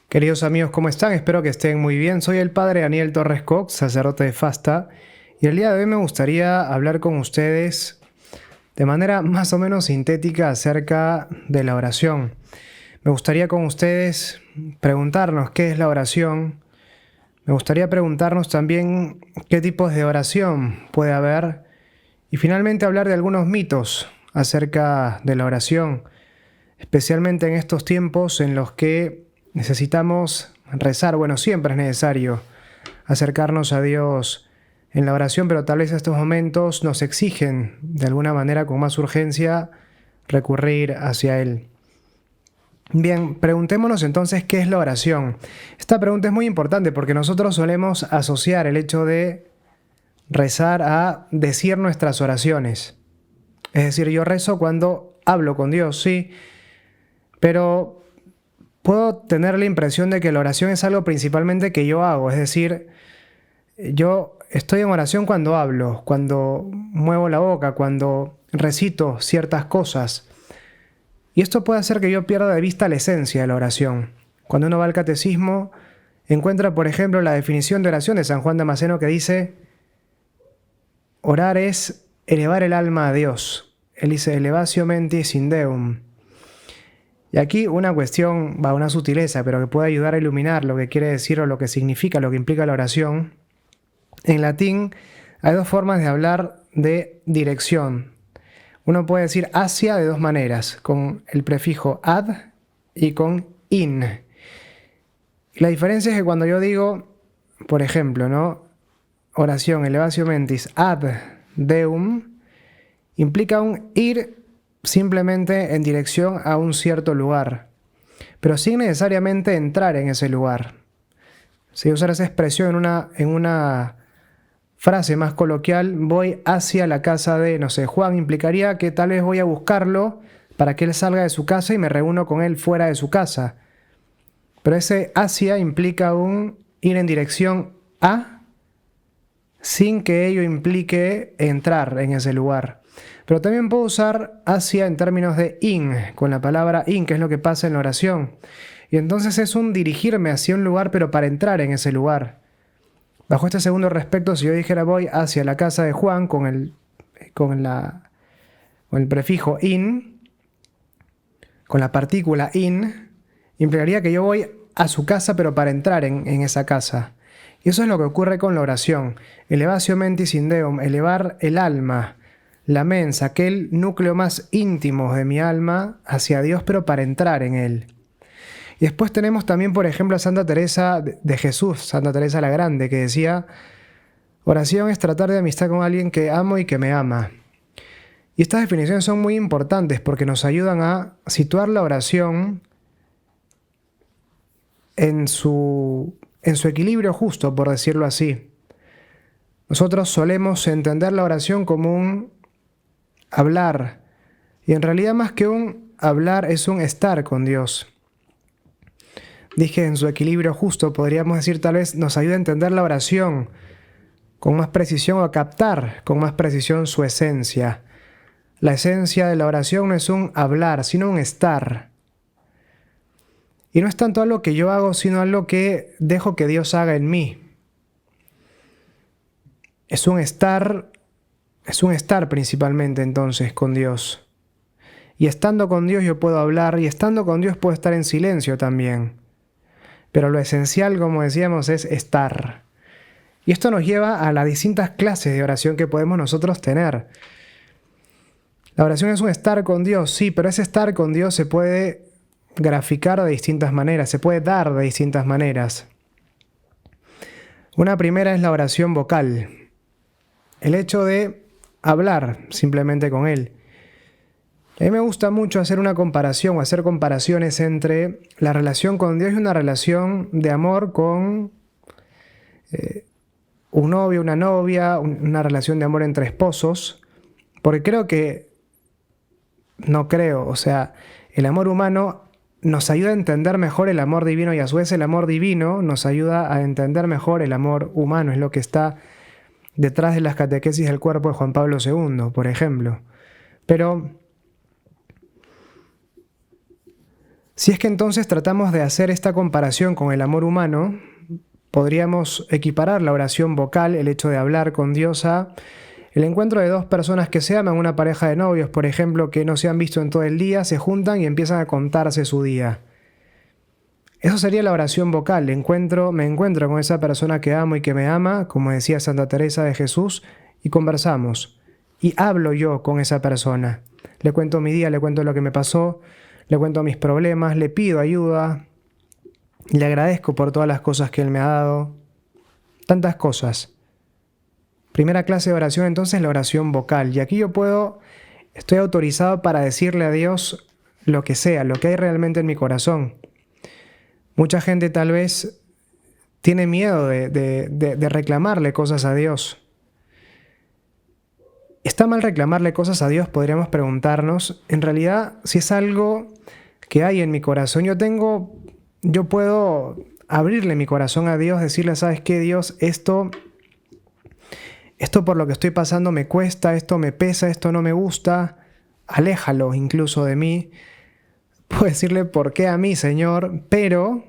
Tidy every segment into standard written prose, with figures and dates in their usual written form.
Queridos amigos, ¿cómo están? Espero que estén muy bien. Soy el padre Daniel Torres Cox, sacerdote de Fasta, y el día de hoy me gustaría hablar con ustedes de manera más o menos sintética acerca de la oración. Me gustaría con ustedes preguntarnos qué es la oración. Me gustaría preguntarnos también qué tipos de oración puede haber y finalmente hablar de algunos mitos acerca de la oración, especialmente en estos tiempos en los que necesitamos rezar. Bueno, siempre es necesario acercarnos a Dios en la oración, pero tal vez estos momentos nos exigen de alguna manera con más urgencia recurrir hacia Él. Bien, preguntémonos entonces qué es la oración. Esta pregunta es muy importante porque nosotros solemos asociar el hecho de rezar a decir nuestras oraciones. Es decir, yo rezo cuando hablo con Dios, sí, pero puedo tener la impresión de que la oración es algo principalmente que yo hago. Es decir, yo estoy en oración cuando hablo, cuando muevo la boca, cuando recito ciertas cosas. Y esto puede hacer que yo pierda de vista la esencia de la oración. Cuando uno va al catecismo, encuentra, por ejemplo, la definición de oración de San Juan Damasceno que dice: orar es elevar el alma a Dios. Él dice: elevatio mentis in Deum. Y aquí una cuestión, una sutileza, pero que puede ayudar a iluminar lo que quiere decir o lo que significa, lo que implica la oración. En latín hay dos formas de hablar de dirección. Uno puede decir hacia de dos maneras, con el prefijo ad y con in. Y la diferencia es que cuando yo digo, por ejemplo, ¿no? Oración, elevatio mentis ad Deum, implica un ir simplemente en dirección a un cierto lugar, pero sin necesariamente entrar en ese lugar. Si usar esa expresión en una frase más coloquial, voy hacia la casa de, no sé, Juan, implicaría que tal vez voy a buscarlo para que él salga de su casa y me reúno con él fuera de su casa. Pero ese hacia implica un ir en dirección a, sin que ello implique entrar en ese lugar. Pero también puedo usar hacia en términos de in, con la palabra in, que es lo que pasa en la oración. Y entonces es un dirigirme hacia un lugar, pero para entrar en ese lugar. Bajo este segundo respecto, si yo dijera voy hacia la casa de Juan con el prefijo in, con la partícula in, implicaría que yo voy a su casa, pero para entrar en esa casa. Y eso es lo que ocurre con la oración. Elevatio mentis in Deum, elevar el alma, la mens, aquel núcleo más íntimo de mi alma hacia Dios, pero para entrar en Él. Y después tenemos también, por ejemplo, a Santa Teresa de Jesús, Santa Teresa la Grande, que decía: oración es tratar de amistad con alguien que amo y que me ama. Y estas definiciones son muy importantes porque nos ayudan a situar la oración en su equilibrio justo, por decirlo así. Nosotros solemos entender la oración como un hablar, y en realidad más que un hablar es un estar con Dios. Dije en su equilibrio justo, podríamos decir tal vez nos ayuda a entender la oración con más precisión o a captar con más precisión su esencia. La esencia de la oración no es un hablar, sino un estar. Y no es tanto algo que yo hago, sino algo que dejo que Dios haga en mí. Es un estar principalmente entonces con Dios. Y estando con Dios yo puedo hablar, y estando con Dios puedo estar en silencio también. Pero lo esencial, como decíamos, es estar. Y esto nos lleva a las distintas clases de oración que podemos nosotros tener. La oración es un estar con Dios, sí, pero ese estar con Dios se puede graficar de distintas maneras, se puede dar de distintas maneras. Una primera es la oración vocal. El hecho de hablar simplemente con Él. A mí me gusta mucho hacer una comparación o hacer comparaciones entre la relación con Dios y una relación de amor con un novio, una novia, una relación de amor entre esposos, porque el amor humano nos ayuda a entender mejor el amor divino y a su vez el amor divino nos ayuda a entender mejor el amor humano, es lo que está detrás de las catequesis del cuerpo de Juan Pablo II, por ejemplo. Pero Si es que entonces tratamos de hacer esta comparación con el amor humano, podríamos equiparar la oración vocal, el hecho de hablar con Dios, a el encuentro de dos personas que se aman, una pareja de novios, por ejemplo, que no se han visto en todo el día, se juntan y empiezan a contarse su día. Eso sería la oración vocal. Me encuentro con esa persona que amo y que me ama, como decía Santa Teresa de Jesús, y conversamos. Y hablo yo con esa persona. Le cuento mi día, le cuento lo que me pasó, le cuento mis problemas, le pido ayuda, le agradezco por todas las cosas que Él me ha dado. Tantas cosas. Primera clase de oración, entonces, la oración vocal. Y aquí estoy autorizado para decirle a Dios lo que sea, lo que hay realmente en mi corazón. Mucha gente tal vez tiene miedo de reclamarle cosas a Dios. ¿Está mal reclamarle cosas a Dios? Podríamos preguntarnos. En realidad, si es algo que hay en mi corazón, yo puedo abrirle mi corazón a Dios, decirle, ¿sabes qué, Dios? Esto por lo que estoy pasando me cuesta, esto me pesa, esto no me gusta, aléjalo incluso de mí. Puedo decirle, ¿por qué a mí, Señor? Pero,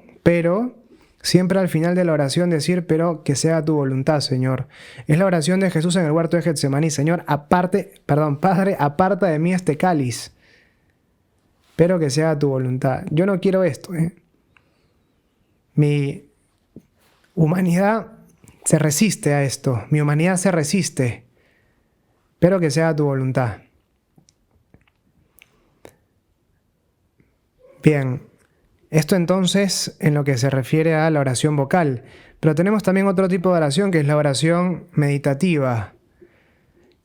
siempre al final de la oración decir, pero que sea tu voluntad, Señor. Es la oración de Jesús en el huerto de Getsemaní. Señor, Padre, aparta de mí este cáliz, pero que sea tu voluntad. Yo no quiero esto, Mi humanidad se resiste a esto. Mi humanidad se resiste, pero que sea tu voluntad. Bien, esto entonces en lo que se refiere a la oración vocal. Pero tenemos también otro tipo de oración que es la oración meditativa.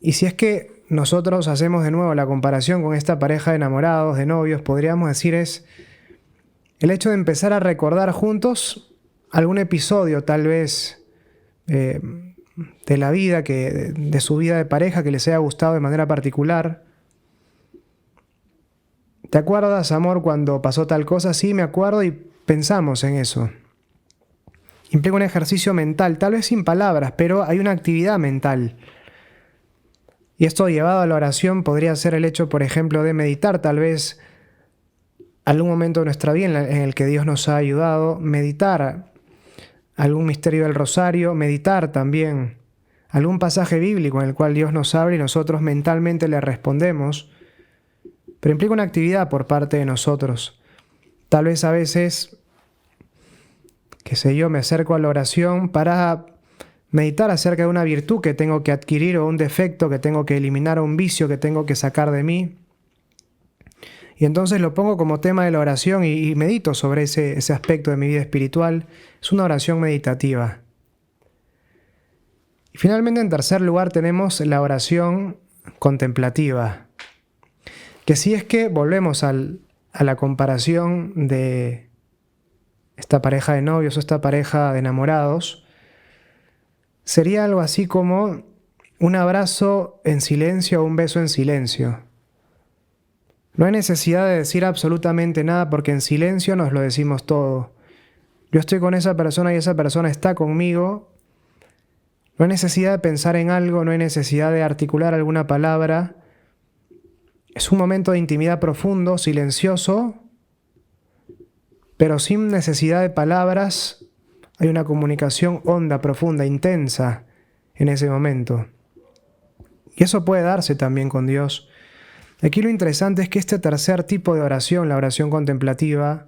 Y si es que nosotros hacemos de nuevo la comparación con esta pareja de enamorados, de novios, podríamos decir es el hecho de empezar a recordar juntos algún episodio tal vez de la vida, de su vida de pareja que les haya gustado de manera particular. ¿Te acuerdas, amor, cuando pasó tal cosa? Sí, me acuerdo, y pensamos en eso. Implica un ejercicio mental, tal vez sin palabras, pero hay una actividad mental. Y esto llevado a la oración podría ser el hecho, por ejemplo, de meditar tal vez algún momento de nuestra vida en el que Dios nos ha ayudado, meditar algún misterio del rosario, meditar también algún pasaje bíblico en el cual Dios nos habla y nosotros mentalmente le respondemos, pero implica una actividad por parte de nosotros. Tal vez a veces, me acerco a la oración para meditar acerca de una virtud que tengo que adquirir o un defecto que tengo que eliminar o un vicio que tengo que sacar de mí. Y entonces lo pongo como tema de la oración y medito sobre ese aspecto de mi vida espiritual. Es una oración meditativa. Y finalmente, en tercer lugar, tenemos la oración contemplativa. Que si es que volvemos a la comparación de esta pareja de novios o esta pareja de enamorados, sería algo así como un abrazo en silencio o un beso en silencio. No hay necesidad de decir absolutamente nada porque en silencio nos lo decimos todo. Yo estoy con esa persona y esa persona está conmigo. No hay necesidad de pensar en algo, no hay necesidad de articular alguna palabra. Es un momento de intimidad profundo, silencioso, pero sin necesidad de palabras. Hay una comunicación honda, profunda, intensa en ese momento. Y eso puede darse también con Dios. Aquí lo interesante es que este tercer tipo de oración, la oración contemplativa,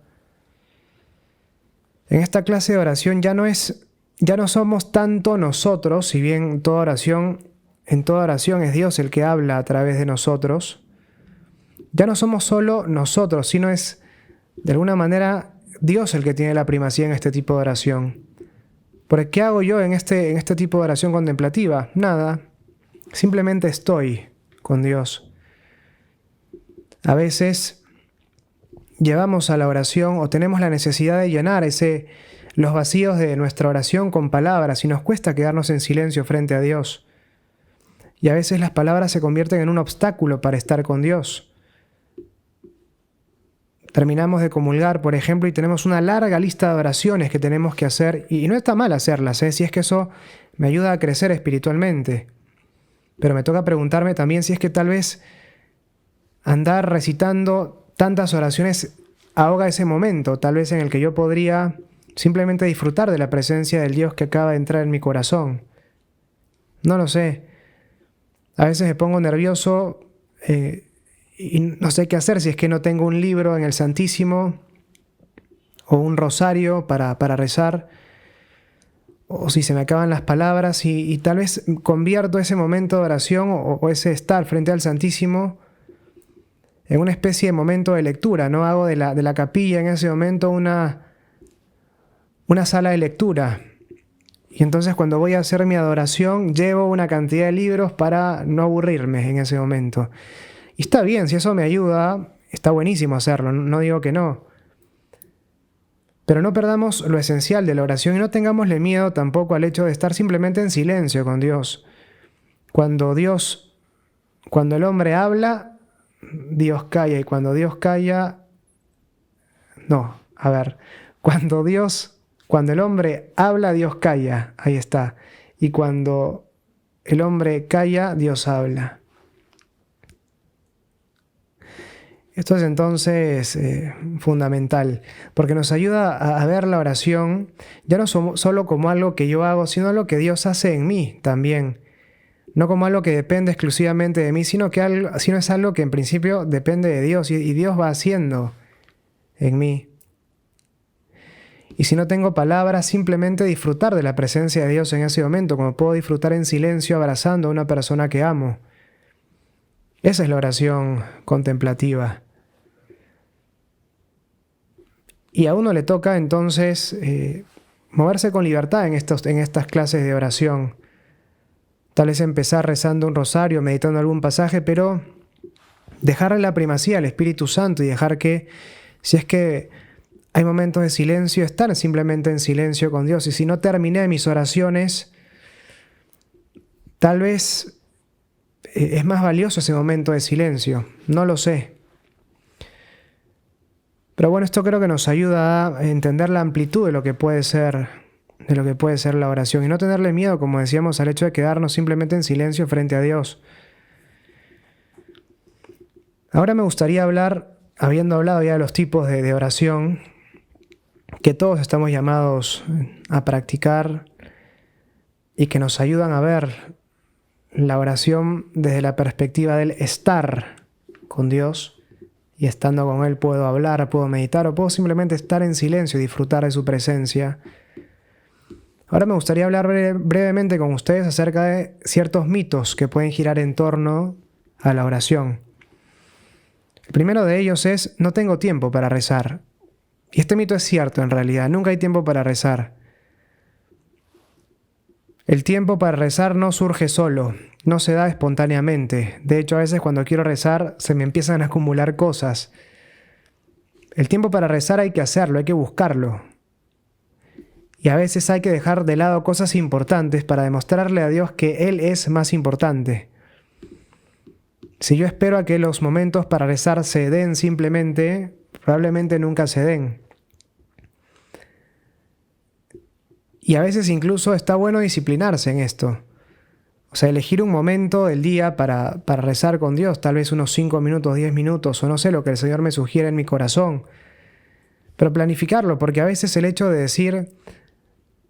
en esta clase de oración ya no somos tanto nosotros, si bien en toda oración es Dios el que habla a través de nosotros. Ya no somos solo nosotros, sino es de alguna manera Dios el que tiene la primacía en este tipo de oración. ¿Por qué hago yo en este tipo de oración contemplativa? Nada, simplemente estoy con Dios. A veces llevamos a la oración o tenemos la necesidad de llenar los vacíos de nuestra oración con palabras y nos cuesta quedarnos en silencio frente a Dios. Y a veces las palabras se convierten en un obstáculo para estar con Dios. Terminamos de comulgar, por ejemplo, y tenemos una larga lista de oraciones que tenemos que hacer, y no está mal hacerlas, si es que eso me ayuda a crecer espiritualmente. Pero me toca preguntarme también si es que tal vez andar recitando tantas oraciones ahoga ese momento, tal vez en el que yo podría simplemente disfrutar de la presencia del Dios que acaba de entrar en mi corazón. No lo sé. A veces me pongo nervioso y no sé qué hacer si es que no tengo un libro en el Santísimo o un rosario para rezar, o si se me acaban las palabras y tal vez convierto ese momento de oración o ese estar frente al Santísimo en una especie de momento de lectura, ¿no? Hago de la capilla en ese momento una sala de lectura. Y entonces cuando voy a hacer mi adoración, llevo una cantidad de libros para no aburrirme en ese momento. Y está bien, si eso me ayuda, está buenísimo hacerlo, no digo que no. Pero no perdamos lo esencial de la oración y no tengámosle miedo tampoco al hecho de estar simplemente en silencio con Dios. Cuando el hombre habla, Dios calla, y cuando Dios calla, cuando el hombre habla, Dios calla, ahí está. Y cuando el hombre calla, Dios habla. Esto es entonces fundamental, porque nos ayuda a ver la oración ya no solo como algo que yo hago, sino algo que Dios hace en mí también. No como algo que depende exclusivamente de mí, sino es algo que en principio depende de Dios y Dios va haciendo en mí. Y si no tengo palabras, simplemente disfrutar de la presencia de Dios en ese momento, como puedo disfrutar en silencio abrazando a una persona que amo. Esa es la oración contemplativa. Y a uno le toca entonces moverse con libertad en estas clases de oración. Tal vez empezar rezando un rosario, meditando algún pasaje, pero dejarle la primacía al Espíritu Santo y dejar que, si es que hay momentos de silencio, estar simplemente en silencio con Dios. Y si no terminé mis oraciones, tal vez es más valioso ese momento de silencio. No lo sé. Pero bueno, esto creo que nos ayuda a entender la amplitud de lo que puede ser la oración y no tenerle miedo, como decíamos, al hecho de quedarnos simplemente en silencio frente a Dios. Ahora me gustaría hablar, habiendo hablado ya de los tipos de oración que todos estamos llamados a practicar y que nos ayudan a ver la oración desde la perspectiva del estar con Dios. Y estando con Él puedo hablar, puedo meditar o puedo simplemente estar en silencio y disfrutar de su presencia. Ahora me gustaría hablar brevemente con ustedes acerca de ciertos mitos que pueden girar en torno a la oración. El primero de ellos es: no tengo tiempo para rezar. Y este mito es cierto en realidad, nunca hay tiempo para rezar. El tiempo para rezar no surge solo, no se da espontáneamente. De hecho, a veces cuando quiero rezar se me empiezan a acumular cosas. El tiempo para rezar hay que hacerlo, hay que buscarlo. Y a veces hay que dejar de lado cosas importantes para demostrarle a Dios que Él es más importante. Si yo espero a que los momentos para rezar se den simplemente, probablemente nunca se den. Y a veces incluso está bueno disciplinarse en esto. O sea, elegir un momento del día para rezar con Dios, tal vez unos 5 minutos, 10 minutos, o no sé, lo que el Señor me sugiere en mi corazón. Pero planificarlo, porque a veces el hecho de decir,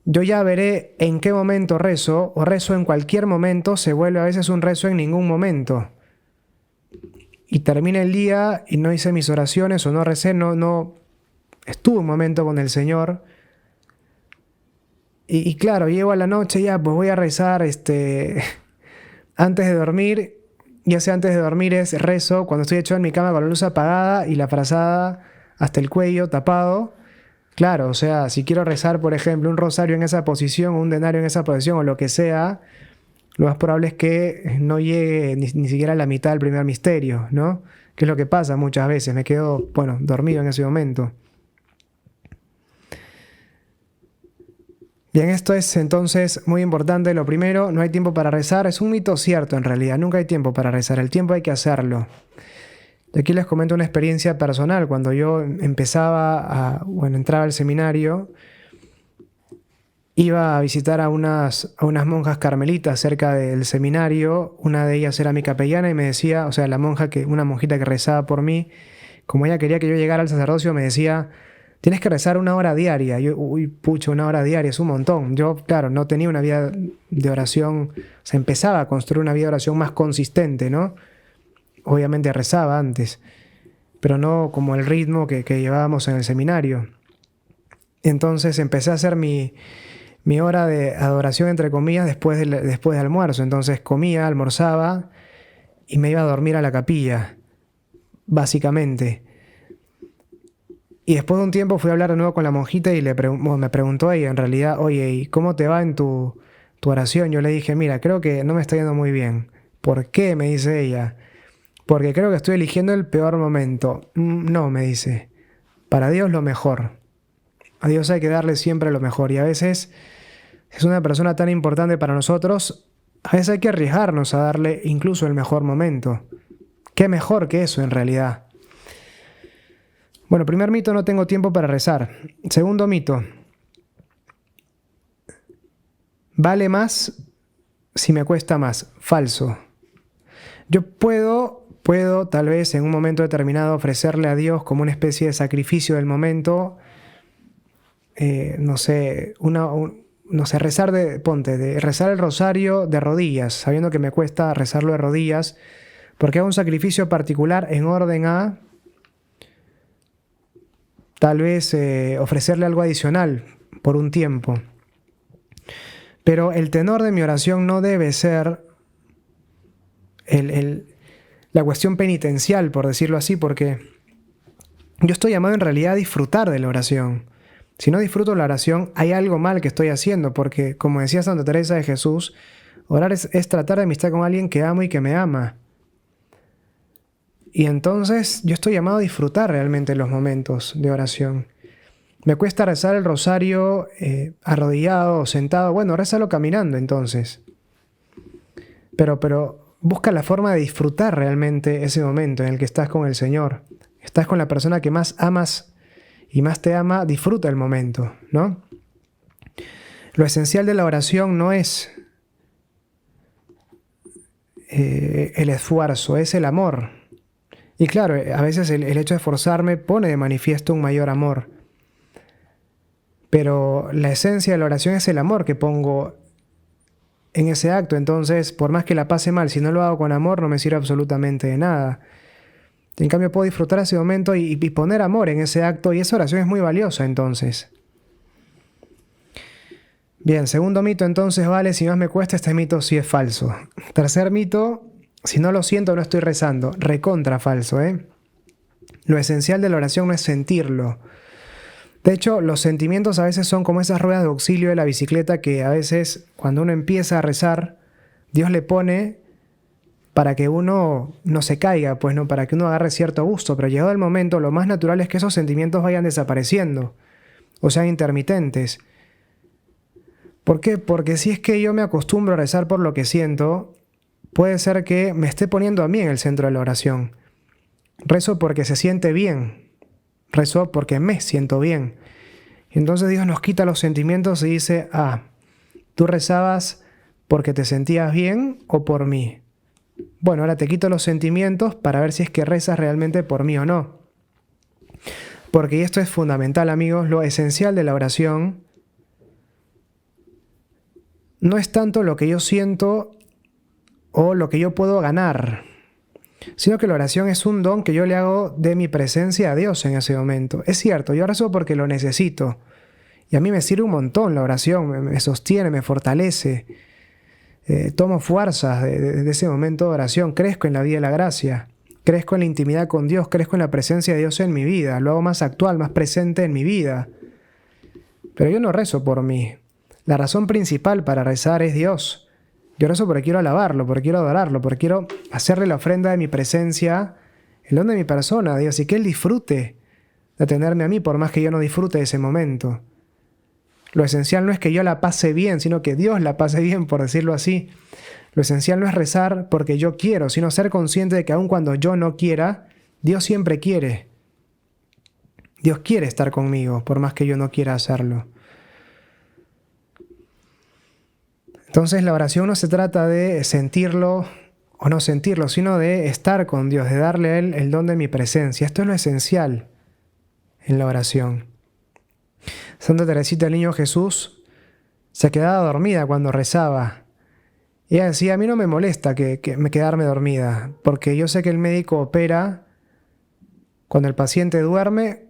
yo ya veré en qué momento rezo, o rezo en cualquier momento, se vuelve a veces un rezo en ningún momento. Y termina el día y no hice mis oraciones, o no recé, no estuve un momento con el Señor. Y claro, llego a la noche, ya pues voy a rezar antes de dormir. Ya sea antes de dormir es rezo cuando estoy echado en mi cama con la luz apagada y la frazada hasta el cuello tapado. Claro, o sea, si quiero rezar, por ejemplo, un rosario en esa posición, o un denario en esa posición, o lo que sea, lo más probable es que no llegue ni siquiera a la mitad del primer misterio, ¿no? Que es lo que pasa muchas veces, me quedo, dormido en ese momento. Bien, esto es entonces muy importante. Lo primero, no hay tiempo para rezar. Es un mito cierto en realidad, nunca hay tiempo para rezar, el tiempo hay que hacerlo. Y aquí les comento una experiencia personal. Cuando yo entraba al seminario, iba a visitar a unas monjas carmelitas cerca del seminario. Una de ellas era mi capellana y me decía, o sea, una monjita que rezaba por mí, como ella quería que yo llegara al sacerdocio, me decía, tienes que rezar 1 hora diaria. Yo, uy, pucho, 1 hora diaria es un montón. Yo, claro, no tenía una vida de oración, o sea, empezaba a construir una vida de oración más consistente, ¿no? Obviamente rezaba antes, pero no como el ritmo que llevábamos en el seminario. Entonces empecé a hacer mi hora de adoración, entre comillas, después de almuerzo. Entonces comía, almorzaba y me iba a dormir a la capilla, básicamente. Y después de un tiempo fui a hablar de nuevo con la monjita y me preguntó ella, en realidad, oye, ¿y cómo te va en tu oración? Yo le dije, mira, creo que no me está yendo muy bien. ¿Por qué? Me dice ella. Porque creo que estoy eligiendo el peor momento. No, me dice. Para Dios lo mejor. A Dios hay que darle siempre lo mejor. Y a veces es una persona tan importante para nosotros, a veces hay que arriesgarnos a darle incluso el mejor momento. ¿Qué mejor que eso en realidad? Bueno, primer mito, no tengo tiempo para rezar. Segundo mito, vale más si me cuesta más. Falso. Yo puedo tal vez en un momento determinado ofrecerle a Dios como una especie de sacrificio del momento, no sé, rezar de rezar el rosario de rodillas, sabiendo que me cuesta rezarlo de rodillas, porque hago un sacrificio particular en orden a tal vez ofrecerle algo adicional por un tiempo. Pero el tenor de mi oración no debe ser la cuestión penitencial, por decirlo así, porque yo estoy llamado en realidad a disfrutar de la oración. Si no disfruto la oración, hay algo mal que estoy haciendo, porque como decía Santa Teresa de Jesús, orar es tratar de amistad con alguien que amo y que me ama. Y entonces yo estoy llamado a disfrutar realmente los momentos de oración. Me cuesta rezar el rosario arrodillado o sentado. Bueno, rézalo caminando entonces. Pero busca la forma de disfrutar realmente ese momento en el que estás con el Señor. Estás con la persona que más amas y más te ama, disfruta el momento, ¿no? Lo esencial de la oración no es el esfuerzo, es el amor. Y claro, a veces el hecho de esforzarme pone de manifiesto un mayor amor. Pero la esencia de la oración es el amor que pongo en ese acto. Entonces, por más que la pase mal, si no lo hago con amor, no me sirve absolutamente de nada. En cambio, puedo disfrutar ese momento y poner amor en ese acto, y esa oración es muy valiosa, entonces. Bien, segundo mito, entonces, vale, si más me cuesta, este mito sí es falso. Tercer mito, si no lo siento, no estoy rezando. Recontra falso, ¿eh? Lo esencial de la oración no es sentirlo. De hecho, los sentimientos a veces son como esas ruedas de auxilio de la bicicleta que a veces, cuando uno empieza a rezar, Dios le pone para que uno no se caiga, pues no, para que uno agarre cierto gusto. Pero llegado el momento, lo más natural es que esos sentimientos vayan desapareciendo, o sean intermitentes. ¿Por qué? Porque si es que yo me acostumbro a rezar por lo que siento, puede ser que me esté poniendo a mí en el centro de la oración. Rezo porque se siente bien. Rezo porque me siento bien. Entonces Dios nos quita los sentimientos y dice, ¿tú rezabas porque te sentías bien o por mí? Bueno, ahora te quito los sentimientos para ver si es que rezas realmente por mí o no. Porque esto es fundamental, amigos, lo esencial de la oración no es tanto lo que yo siento o lo que yo puedo ganar, sino que la oración es un don que yo le hago de mi presencia a Dios en ese momento. Es cierto, yo rezo porque lo necesito. Y a mí me sirve un montón la oración, me sostiene, me fortalece. Tomo fuerzas de ese momento de oración, crezco en la vida de la gracia, crezco en la intimidad con Dios, crezco en la presencia de Dios en mi vida, lo hago más actual, más presente en mi vida. Pero yo no rezo por mí. La razón principal para rezar es Dios. Yo rezo porque quiero alabarlo, porque quiero adorarlo, porque quiero hacerle la ofrenda de mi presencia, el don de mi persona a Dios, y que Él disfrute de tenerme a mí, por más que yo no disfrute de ese momento. Lo esencial no es que yo la pase bien, sino que Dios la pase bien, por decirlo así. Lo esencial no es rezar porque yo quiero, sino ser consciente de que aun cuando yo no quiera, Dios siempre quiere. Dios quiere estar conmigo, por más que yo no quiera hacerlo. Entonces la oración no se trata de sentirlo o no sentirlo, sino de estar con Dios, de darle a Él el don de mi presencia. Esto es lo esencial en la oración. Santa Teresita del Niño Jesús se quedaba dormida cuando rezaba. Ella decía, a mí no me molesta quedarme dormida, porque yo sé que el médico opera cuando el paciente duerme,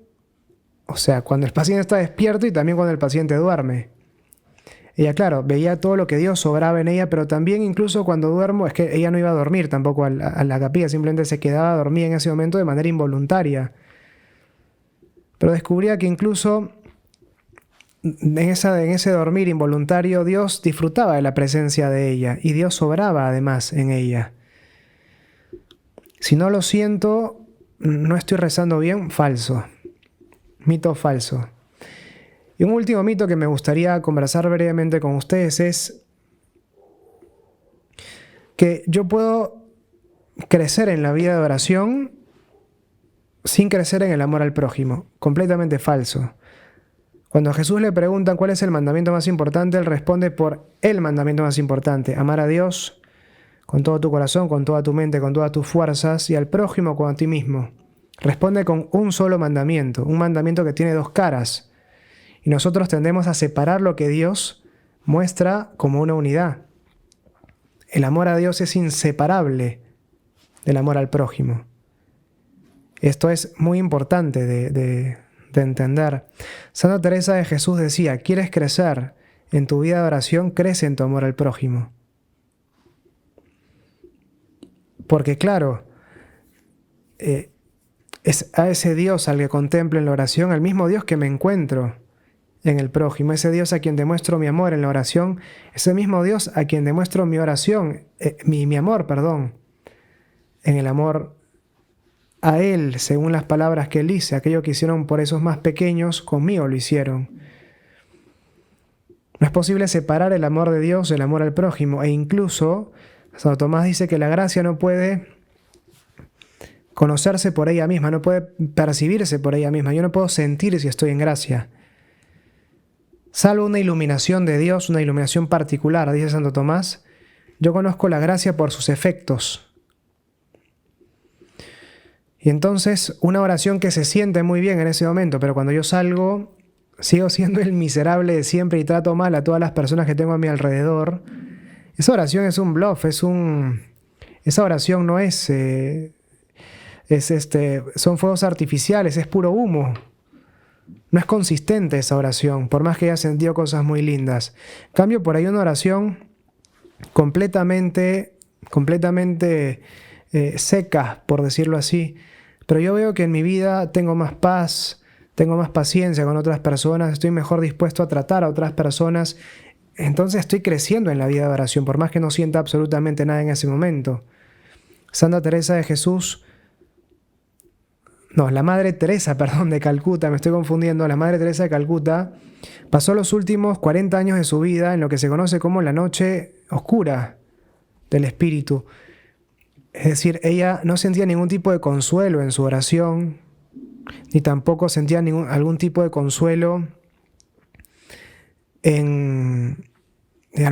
o sea, cuando el paciente está despierto y también cuando el paciente duerme. Ella, claro, veía todo lo que Dios obraba en ella, pero también incluso cuando duermo, es que ella no iba a dormir tampoco a la capilla, simplemente se quedaba dormida en ese momento de manera involuntaria. Pero descubría que incluso en ese dormir involuntario, Dios disfrutaba de la presencia de ella y Dios obraba además en ella. Si no lo siento, no estoy rezando bien, falso. Mito falso. Y un último mito que me gustaría conversar brevemente con ustedes es que yo puedo crecer en la vida de oración sin crecer en el amor al prójimo. Completamente falso. Cuando a Jesús le preguntan cuál es el mandamiento más importante, Él responde por el mandamiento más importante: amar a Dios con todo tu corazón, con toda tu mente, con todas tus fuerzas, y al prójimo como a ti mismo. Responde con un solo mandamiento, un mandamiento que tiene dos caras. Y nosotros tendemos a separar lo que Dios muestra como una unidad. El amor a Dios es inseparable del amor al prójimo. Esto es muy importante de entender. Santa Teresa de Jesús decía, ¿quieres crecer en tu vida de oración? Crece en tu amor al prójimo. Porque claro, es a ese Dios al que contemplo en la oración, al mismo Dios que me encuentro en el prójimo, ese Dios a quien demuestro mi amor en la oración, ese mismo Dios a quien demuestro mi oración, mi amor, en el amor a Él, según las palabras que Él dice, aquello que hicieron por esos más pequeños, conmigo lo hicieron. No es posible separar el amor de Dios del amor al prójimo, e incluso Santo Tomás dice que la gracia no puede conocerse por ella misma, no puede percibirse por ella misma. Yo no puedo sentir si estoy en gracia. Salvo una iluminación de Dios, una iluminación particular, dice Santo Tomás, yo conozco la gracia por sus efectos. Y entonces una oración que se siente muy bien en ese momento, pero cuando yo salgo, sigo siendo el miserable de siempre y trato mal a todas las personas que tengo a mi alrededor. Esa oración es un bluff, esa oración no son fuegos artificiales, es puro humo. No es consistente esa oración, por más que haya sentido cosas muy lindas. En cambio, por ahí una oración completamente seca, por decirlo así. Pero yo veo que en mi vida tengo más paz, tengo más paciencia con otras personas, estoy mejor dispuesto a tratar a otras personas. Entonces estoy creciendo en la vida de oración, por más que no sienta absolutamente nada en ese momento. Santa Teresa de Jesús... No, la Madre Teresa, de Calcuta, me estoy confundiendo. La Madre Teresa de Calcuta pasó los últimos 40 años de su vida en lo que se conoce como la noche oscura del espíritu. Es decir, ella no sentía ningún tipo de consuelo en su oración, ni tampoco sentía algún tipo de consuelo al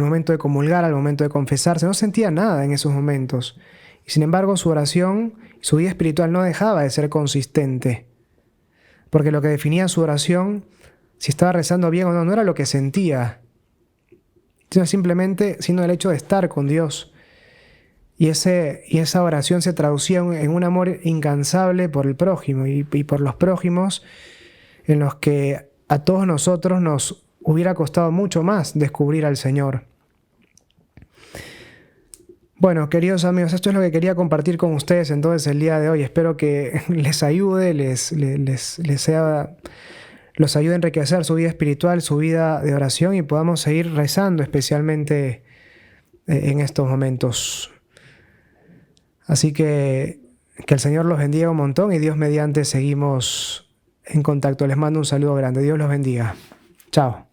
momento de comulgar, al momento de confesarse. No sentía nada en esos momentos. Y sin embargo, su oración, su vida espiritual no dejaba de ser consistente. Porque lo que definía su oración, si estaba rezando bien o no, no era lo que sentía, sino simplemente el hecho de estar con Dios. Y esa oración se traducía en un amor incansable por el prójimo y por los prójimos, en los que a todos nosotros nos hubiera costado mucho más descubrir al Señor. Bueno, queridos amigos, esto es lo que quería compartir con ustedes entonces el día de hoy. Espero que les ayude, los ayude a enriquecer su vida espiritual, su vida de oración, y podamos seguir rezando especialmente en estos momentos. Así que el Señor los bendiga un montón y Dios mediante seguimos en contacto. Les mando un saludo grande. Dios los bendiga. Chao.